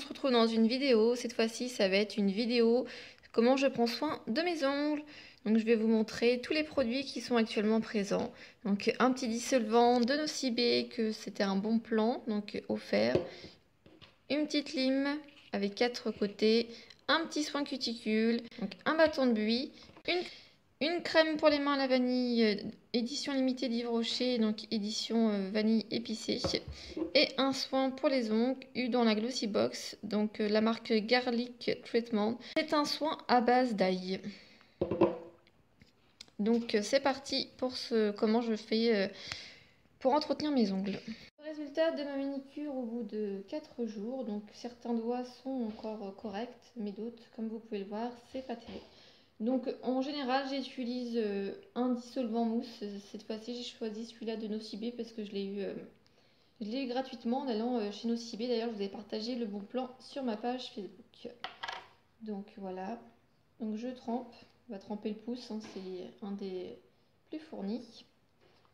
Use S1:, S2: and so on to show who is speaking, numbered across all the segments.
S1: se retrouve dans une vidéo. Cette fois-ci, ça va être une vidéo comment je prends soin de mes ongles. Donc je vais vous montrer tous les produits qui sont actuellement présents. Donc un petit dissolvant de Nocibé, que c'était un bon plan, donc offert. Une petite lime avec 4 côtés, un petit soin cuticule, donc un bâton de buis, une crème pour les mains à la vanille, édition limitée d'Yves Rocher, donc édition vanille épicée. Et un soin pour les ongles, eu dans la Glossy Box, donc la marque Garlic Treatment. C'est un soin à base d'ail. Donc c'est parti pour comment je fais pour entretenir mes ongles. Le résultat de ma manicure au bout de 4 jours, donc certains doigts sont encore corrects, mais d'autres, comme vous pouvez le voir, c'est pas terrible. Donc en général j'utilise un dissolvant mousse. Cette fois-ci j'ai choisi celui-là de Nocibé parce que je l'ai eu gratuitement en allant chez Nocibé. D'ailleurs je vous ai partagé le bon plan sur ma page Facebook. Donc voilà, donc je trempe, on va tremper le pouce, hein, c'est un des plus fournis.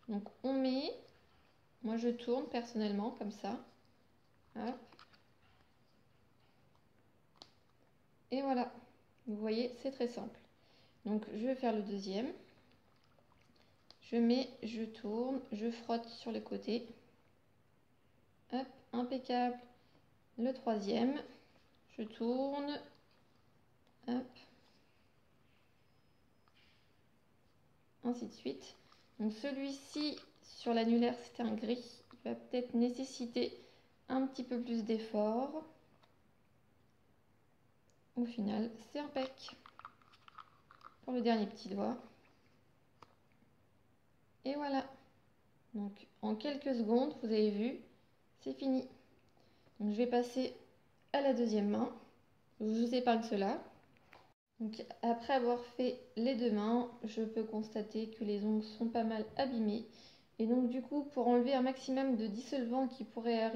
S1: Donc on met, moi je tourne personnellement comme ça, hop. Et voilà, vous voyez c'est très simple. Donc je vais faire le deuxième. Je mets, je tourne, je frotte sur les côtés. Hop, impeccable. Le troisième, je tourne. Hop. Ainsi de suite. Donc celui-ci, sur l'annulaire, c'était un gris. Il va peut-être nécessiter un petit peu plus d'effort. Au final, c'est impec. Pour le dernier petit doigt. Et voilà. Donc en quelques secondes, vous avez vu, c'est fini. Donc je vais passer à la deuxième main. Je vous épargne cela. Donc après avoir fait les deux mains, je peux constater que les ongles sont pas mal abîmés. Et donc du coup, pour enlever un maximum de dissolvant qui pourrait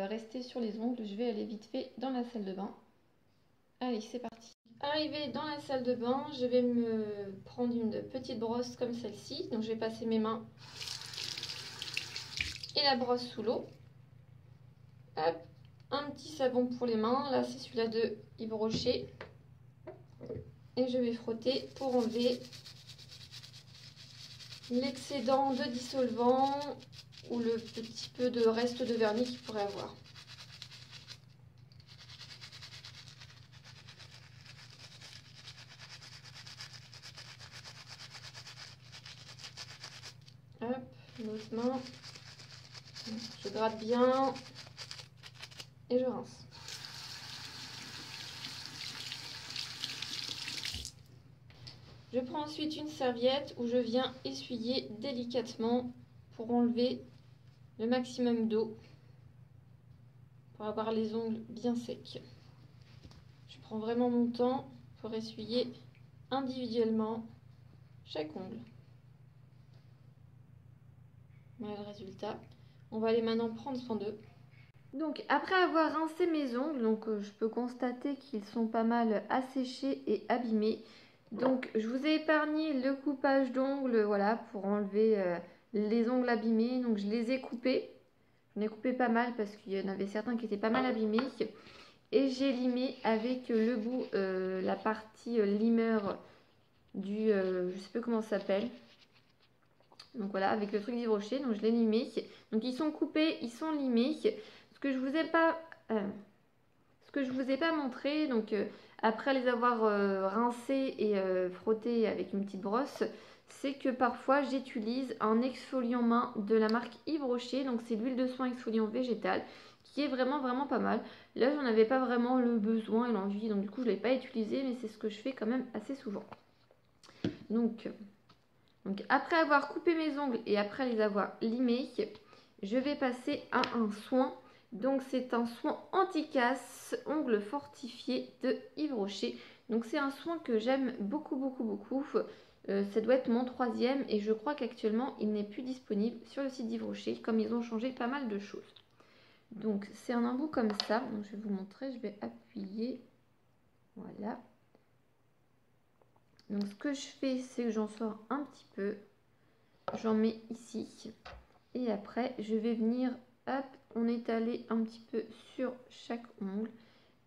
S1: rester sur les ongles, je vais aller vite fait dans la salle de bain. Allez, c'est parti. Arrivé dans la salle de bain, je vais me prendre une petite brosse comme celle-ci. Donc je vais passer mes mains et la brosse sous l'eau. Hop, un petit savon pour les mains. Là, c'est celui-là de Yves Rocher. Et je vais frotter pour enlever l'excédent de dissolvant ou le petit peu de reste de vernis qu'il pourrait avoir. Hop, l'autre main. Je gratte bien et je rince. Je prends ensuite une serviette où je viens essuyer délicatement pour enlever le maximum d'eau pour avoir les ongles bien secs. Je prends vraiment mon temps pour essuyer individuellement chaque ongle. Voilà le résultat. On va aller maintenant prendre soin d'eux. Donc après avoir rincé mes ongles, donc je peux constater qu'ils sont pas mal asséchés et abîmés. Donc je vous ai épargné le coupage d'ongles, voilà, pour enlever les ongles abîmés. Donc je les ai coupés. J'en ai coupé pas mal parce qu'il y en avait certains qui étaient pas mal abîmés. Et j'ai limé avec le bout, la partie limeur du, je sais plus comment ça s'appelle. Donc voilà, avec le truc d'Yves Rocher, donc je l'ai limé. Donc ils sont coupés, ils sont limés. Ce que je vous ai pas montré, donc après les avoir rincés et frottés avec une petite brosse, c'est que parfois j'utilise un exfoliant main de la marque Yves Rocher. Donc c'est l'huile de soin exfoliant végétal qui est vraiment pas mal. Là j'en avais pas vraiment le besoin et l'envie, donc du coup je ne l'ai pas utilisé, mais c'est ce que je fais quand même assez souvent. Donc après avoir coupé mes ongles et après les avoir limés, je vais passer à un soin. Donc c'est un soin anti-casse ongles fortifiés de Yves Rocher. Donc c'est un soin que j'aime beaucoup. Ça doit être mon troisième et je crois qu'actuellement il n'est plus disponible sur le site d'Yves Rocher comme ils ont changé pas mal de choses. Donc c'est un embout comme ça. Donc je vais vous montrer, je vais appuyer. Voilà. Donc ce que je fais, c'est que j'en sors un petit peu. J'en mets ici. Et après, je vais venir, hop, on étaler un petit peu sur chaque ongle.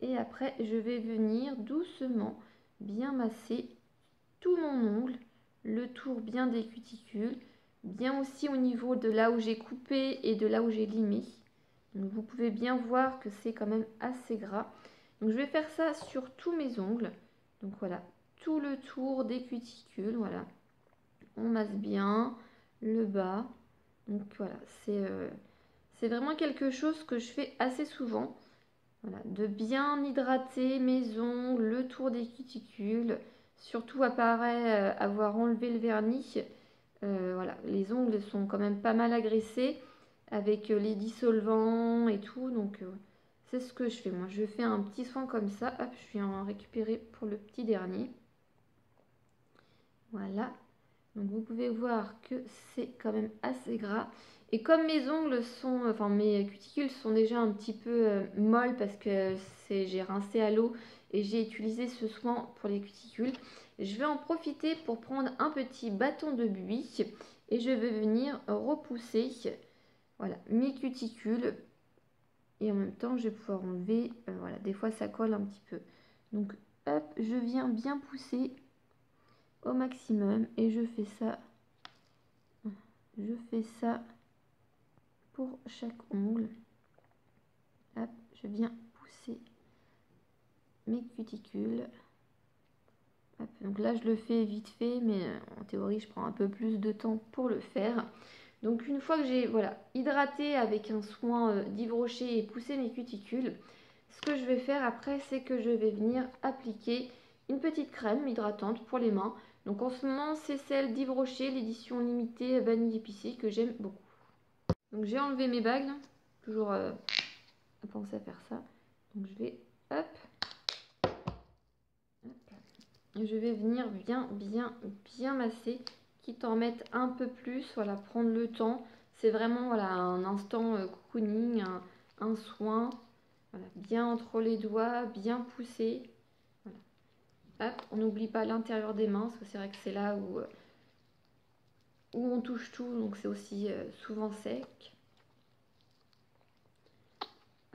S1: Et après, je vais venir doucement bien masser tout mon ongle, le tour bien des cuticules, bien aussi au niveau de là où j'ai coupé et de là où j'ai limé. Donc vous pouvez bien voir que c'est quand même assez gras. Donc je vais faire ça sur tous mes ongles. Donc voilà, tout le tour des cuticules, voilà. On masse bien le bas. Donc voilà, c'est vraiment quelque chose que je fais assez souvent. Voilà, de bien hydrater mes ongles, le tour des cuticules. Surtout après avoir enlevé le vernis. Voilà, les ongles sont quand même pas mal agressés avec les dissolvants et tout. Donc c'est ce que je fais. Moi, je fais un petit soin comme ça. Hop, je viens en récupérer pour le petit dernier. Voilà. Donc vous pouvez voir que c'est quand même assez gras. Et comme mes ongles sont, enfin mes cuticules sont déjà un petit peu molles parce que j'ai rincé à l'eau et j'ai utilisé ce soin pour les cuticules, je vais en profiter pour prendre un petit bâton de buis et je vais venir repousser, voilà, mes cuticules. Et en même temps, je vais pouvoir enlever, voilà, des fois ça colle un petit peu. Donc hop, je viens bien pousser au maximum et je fais ça pour chaque ongle. Hop, je viens pousser mes cuticules. Hop, donc là je le fais vite fait, mais en théorie je prends un peu plus de temps pour le faire. Donc une fois que j'ai voilà, hydraté avec un soin d'Yves Rocher et poussé mes cuticules, ce que je vais faire après, c'est que je vais venir appliquer une petite crème hydratante pour les mains. Donc en ce moment, c'est celle d'Yves Rocher, l'édition limitée vanille épicée, que j'aime beaucoup. Donc j'ai enlevé mes bagues, toujours penser à faire ça. Donc je vais, hop, et je vais venir bien masser, quitte à en mettre un peu plus, voilà, prendre le temps. C'est vraiment voilà, un instant cocooning, un soin. Voilà, bien entre les doigts, bien poussé. Voilà. Hop, on n'oublie pas l'intérieur des mains, parce que c'est vrai que c'est là où on touche tout, donc c'est aussi souvent sec.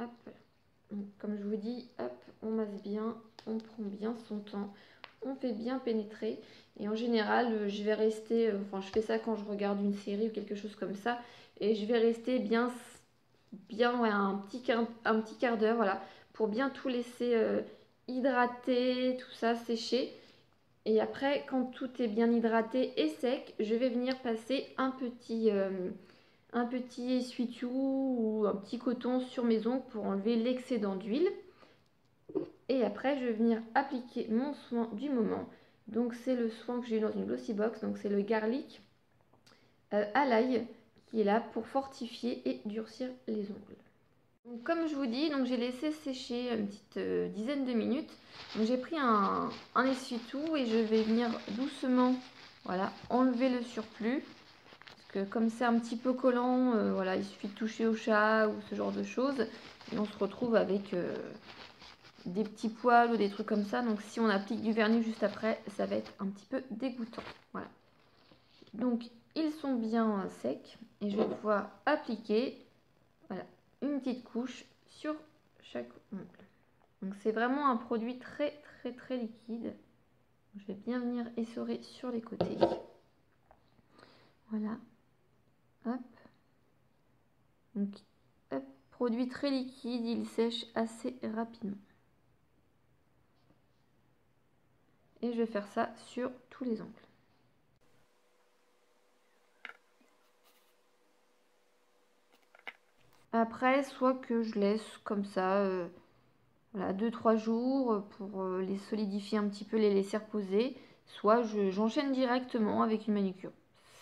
S1: Hop, donc, comme je vous dis, hop, on masse bien, on prend bien son temps, on fait bien pénétrer. Et en général, je vais rester, enfin je fais ça quand je regarde une série ou quelque chose comme ça, et je vais rester bien ouais, un petit quart d'heure, voilà, pour bien tout laisser hydrater, tout ça, sécher. Et après, quand tout est bien hydraté et sec, je vais venir passer un petit essuie-tout ou un petit coton sur mes ongles pour enlever l'excédent d'huile. Et après, je vais venir appliquer mon soin du moment. Donc, c'est le soin que j'ai eu dans une Glossy Box. Donc, c'est le garlic à l'ail qui est là pour fortifier et durcir les ongles. Donc, comme je vous dis, j'ai laissé sécher une petite dizaine de minutes. Donc, j'ai pris un essuie-tout et je vais venir doucement, voilà, enlever le surplus. Parce que comme c'est un petit peu collant, voilà, il suffit de toucher au chat ou ce genre de choses. Et on se retrouve avec des petits poils ou des trucs comme ça. Donc si on applique du vernis juste après, ça va être un petit peu dégoûtant. Voilà. Donc ils sont bien secs et je vais pouvoir appliquer, voilà, une petite couche sur chaque ongle. Donc c'est vraiment un produit très liquide. Je vais bien venir essorer sur les côtés. Voilà. Hop. Donc, hop, produit très liquide, il sèche assez rapidement. Et je vais faire ça sur tous les ongles. Après, soit que je laisse comme ça, voilà, 2-3 jours pour les solidifier un petit peu, les laisser reposer, soit j'enchaîne directement avec une manucure.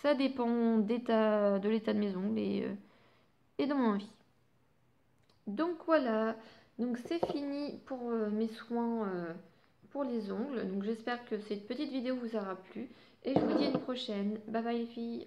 S1: Ça dépend de l'état de mes ongles et de mon envie. Donc voilà, donc c'est fini pour mes soins pour les ongles. Donc j'espère que cette petite vidéo vous aura plu et je vous dis à une prochaine. Bye bye les filles.